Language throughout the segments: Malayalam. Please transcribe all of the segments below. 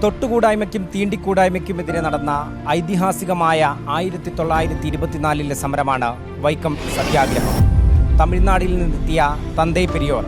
തൊട്ടുകൂടായ്മയ്ക്കും തീണ്ടിക്കൂടായ്മയ്ക്കുമെതിരെ നടന്ന ഐതിഹാസികമായ 1924 സമരമാണ് വൈക്കം സത്യാഗ്രഹം. തമിഴ്നാട്ടിൽ നിന്നെത്തിയ തന്തൈ പെരിയോർ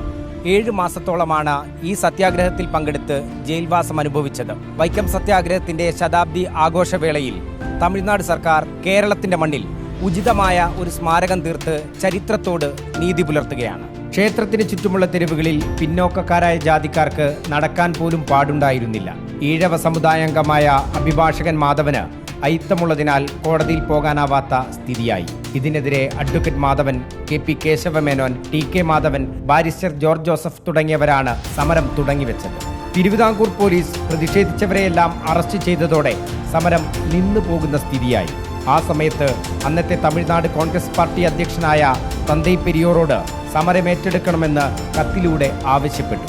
7 മാസത്തോളമാണ് ഈ സത്യാഗ്രഹത്തിൽ പങ്കെടുത്ത് ജയിൽവാസം അനുഭവിച്ചത്. വൈക്കം സത്യാഗ്രഹത്തിന്റെ ശതാബ്ദി ആഘോഷവേളയിൽ തമിഴ്നാട് സർക്കാർ കേരളത്തിന്റെ മണ്ണിൽ ഉചിതമായ ഒരു സ്മാരകം തീർത്ത് ചരിത്രത്തോട് നീതി പുലർത്തുകയാണ്. ക്ഷേത്രത്തിന് ചുറ്റുമുള്ള തെരുവുകളിൽ പിന്നോക്കക്കാരായ ജാതിക്കാർക്ക് നടക്കാൻ പോലും പാടുണ്ടായിരുന്നില്ല. ഈഴവ സമുദായാംഗമായ അഭിഭാഷകൻ മാധവന് അയിത്തമുള്ളതിനാൽ കോടതിയിൽ പോകാനാവാത്ത സ്ഥിതിയായി. ഇതിനെതിരെ advocate Madhavan, KP Kesava Menon, TK Madhavan, barrister George Joseph തുടങ്ങിയവരാണ് സമരം തുടങ്ങിവെച്ചത്. തിരുവിതാംകൂർ പോലീസ് പ്രതിഷേധിച്ചവരെയെല്ലാം അറസ്റ്റ് ചെയ്തതോടെ സമരം നിന്നു പോകുന്ന സ്ഥിതിയായി. ആ സമയത്ത് അന്നത്തെ തമിഴ്നാട് കോൺഗ്രസ് പാർട്ടി അധ്യക്ഷനായ തന്തൈ പെരിയോറോട് സമരം ഏറ്റെടുക്കണമെന്ന് കത്തിലൂടെ ആവശ്യപ്പെട്ടു.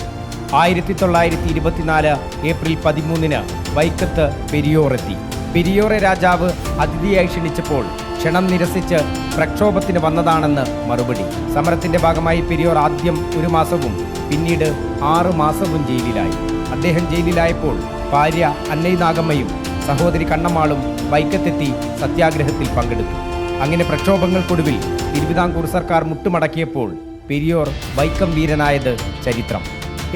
1924 ഏപ്രിൽ 13 വൈക്കത്ത് പെരിയോർ എത്തി. പെരിയോറെ രാജാവ് അതിഥിയായി ക്ഷണിച്ചപ്പോൾ ക്ഷണം നിരസിച്ച് പ്രക്ഷോഭത്തിന് വന്നതാണെന്ന് മറുപടി. സമരത്തിന്റെ ഭാഗമായി പെരിയോർ ആദ്യം 1 മാസവും പിന്നീട് 6 മാസവും ജയിലിലായി. അദ്ദേഹം ജയിലിലായപ്പോൾ ഭാര്യ അന്നൈ നാഗമ്മയും സഹോദരി കണ്ണമ്മാളും വൈക്കത്തെത്തി സത്യാഗ്രഹത്തിൽ പങ്കെടുത്തു. അങ്ങനെ പ്രക്ഷോഭങ്ങൾക്കൊടുവിൽ തിരുവിതാംകൂർ സർക്കാർ മുട്ടുമടക്കിയപ്പോൾ പെരിയോർ വൈക്കം വീരനായത് ചരിത്രം.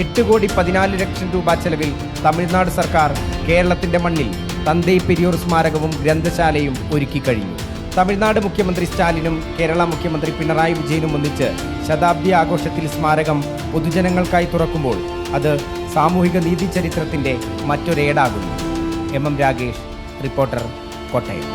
8,14,00,000 രൂപ ചെലവിൽ തമിഴ്നാട് സർക്കാർ കേരളത്തിന്റെ മണ്ണിൽ തന്തൈ പെരിയോർ സ്മാരകവും ഗ്രന്ഥശാലയും ഒരുക്കി കഴിഞ്ഞു. തമിഴ്നാട് മുഖ്യമന്ത്രി സ്റ്റാലിനും കേരള മുഖ്യമന്ത്രി പിണറായി വിജയനും ഒന്നിച്ച് ശതാബ്ദി ആഘോഷത്തിൽ സ്മാരകം പൊതുജനങ്ങൾക്കായി തുറക്കുമ്പോൾ അത് സാമൂഹിക നീതി ചരിത്രത്തിന്റെ മറ്റൊരേടാകുന്നു. MM Ragesh, reporter, Kottayam.